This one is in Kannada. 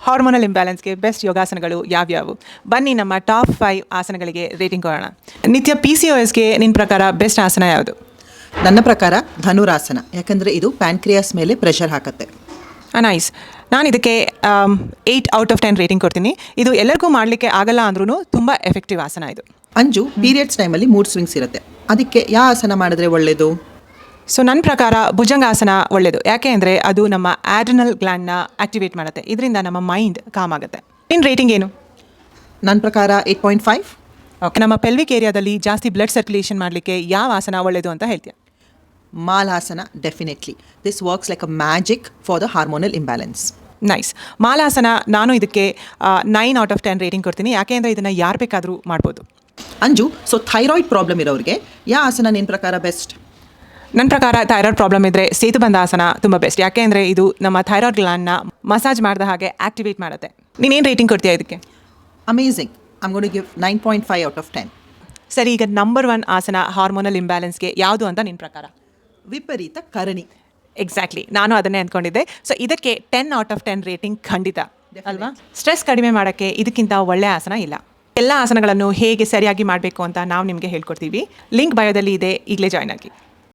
ಹಾರ್ಮೋನಲ್ ಇಂಬ್ಯಾಲೆನ್ಸ್ಗೆ ಬೆಸ್ಟ್ ಯೋಗಾಸನಗಳು ಯಾವ್ಯಾವು? ಬನ್ನಿ ನಮ್ಮ ಟಾಪ್ 5 ಆಸನಗಳಿಗೆ ರೇಟಿಂಗ್ ಕೊಡೋಣ. ನಿತ್ಯ PCOSಗೆ ನಿನ್ನ ಪ್ರಕಾರ ಬೆಸ್ಟ್ ಆಸನ ಯಾವುದು? ನನ್ನ ಪ್ರಕಾರ ಧನುರಾಸನ, ಯಾಕಂದರೆ ಇದು ಪ್ಯಾನ್ಕ್ರಿಯಾಸ್ ಮೇಲೆ ಪ್ರೆಷರ್ ಹಾಕತ್ತೆ. ನೈಸ್. ನಾನು ಇದಕ್ಕೆ 8 ಔಟ್ ಆಫ್ 10 ರೇಟಿಂಗ್ ಕೊಡ್ತೀನಿ. ಇದು ಎಲ್ಲರಿಗೂ ಮಾಡಲಿಕ್ಕೆ ಆಗಲ್ಲ ಅಂದ್ರೂ ತುಂಬ ಎಫೆಕ್ಟಿವ್ ಆಸನ ಇದು. ಅಂಜು, ಪೀರಿಯಡ್ಸ್ ಟೈಮಲ್ಲಿ ಮೂಡ್ ಸ್ವಿಂಗ್ಸ್ ಇರುತ್ತೆ, ಅದಕ್ಕೆ ಯಾವ ಆಸನ ಮಾಡಿದ್ರೆ ಒಳ್ಳೆಯದು? ಸೊ ನನ್ನ ಪ್ರಕಾರ ಭುಜಂಗಾಸನ ಒಳ್ಳೆಯದು. ಯಾಕೆ ಅಂದರೆ ಅದು ನಮ್ಮ ಆಡ್ರಿನಲ್ ಗ್ಲ್ಯಾಂಡ್ನ ಆ್ಯಕ್ಟಿವೇಟ್ ಮಾಡುತ್ತೆ, ಇದರಿಂದ ನಮ್ಮ ಮೈಂಡ್ ಕಾಮ್ ಆಗುತ್ತೆ. ನಿನ್ನ ರೇಟಿಂಗ್ ಏನು? ನನ್ನ ಪ್ರಕಾರ 8.5. ಓಕೆ. ನಮ್ಮ ಪೆಲ್ವಿಕ್ ಏರಿಯಾದಲ್ಲಿ ಜಾಸ್ತಿ ಬ್ಲಡ್ ಸರ್ಕ್ಯುಲೇಷನ್ ಮಾಡಲಿಕ್ಕೆ ಯಾವ ಆಸನ ಒಳ್ಳೆಯದು ಅಂತ ಹೇಳ್ತೀಯ? Malasana, definitely. This works like a magic for the hormonal imbalance. Nice. Malasana ನಾನು ಇದಕ್ಕೆ 9 ಔಟ್ ಆಫ್ 10 ರೇಟಿಂಗ್ ಕೊಡ್ತೀನಿ. ಯಾಕೆ ಅಂದರೆ ಇದನ್ನು ಯಾರು ಬೇಕಾದರೂ ಮಾಡ್ಬೋದು. ಅಂಜು, ಸೊ ಥೈರಾಯ್ಡ್ ಪ್ರಾಬ್ಲಮ್ ಇರೋರಿಗೆ ಯಾವ ಆಸನ ನಿನ್ನ ಪ್ರಕಾರ ಬೆಸ್ಟ್? ನನ್ನ ಪ್ರಕಾರ ಥೈರಾಯ್ಡ್ ಪ್ರಾಬ್ಲಮ್ ಇದ್ದರೆ ಸೇತುಬಂಧ ಆಸನ ತುಂಬ ಬೆಸ್ಟ್. ಯಾಕೆ ಅಂದರೆ ಇದು ನಮ್ಮ ಥೈರಾಯ್ಡ್ ಗ್ಲ್ಯಾಂಡ್ನ ಮಸಾಜ್ ಮಾಡಿದ ಹಾಗೆ ಆ್ಯಕ್ಟಿವೇಟ್ ಮಾಡುತ್ತೆ. ನೀನೇನು ರೇಟಿಂಗ್ ಕೊಡ್ತೀಯಾ ಇದಕ್ಕೆ? Amazing. I'm going to give 9.5 out of 10. ಸರಿ, ಈಗ ನಂಬರ್ 1 ಆಸನ ಹಾರ್ಮೋನಲ್ ಇಂಬ್ಯಾಲೆನ್ಸ್ಗೆ ಯಾವುದು ಅಂತ ನಿನ್ನ ಪ್ರಕಾರ? ವಿಪರೀತ ಕರಣಿ. ಎಕ್ಸಾಕ್ಟ್ಲಿ, ನಾನು ಅದನ್ನೇ ಅಂದ್ಕೊಂಡಿದ್ದೆ. ಸೊ ಇದಕ್ಕೆ 10 ಔಟ್ ಆಫ್ 10 ರೇಟಿಂಗ್ ಖಂಡಿತ ಅಲ್ವಾ? ಸ್ಟ್ರೆಸ್ ಕಡಿಮೆ ಮಾಡೋಕ್ಕೆ ಇದಕ್ಕಿಂತ ಒಳ್ಳೆ ಆಸನ ಇಲ್ಲ. ಎಲ್ಲ ಆಸನಗಳನ್ನು ಹೇಗೆ ಸರಿಯಾಗಿ ಮಾಡಬೇಕು ಅಂತ ನಾವು ನಿಮಗೆ ಹೇಳ್ಕೊಡ್ತೀವಿ. ಲಿಂಕ್ ಬಯೋದಲ್ಲಿ ಇದೆ, ಈಗಲೇ ಜಾಯ್ನ್ ಆಗಿ.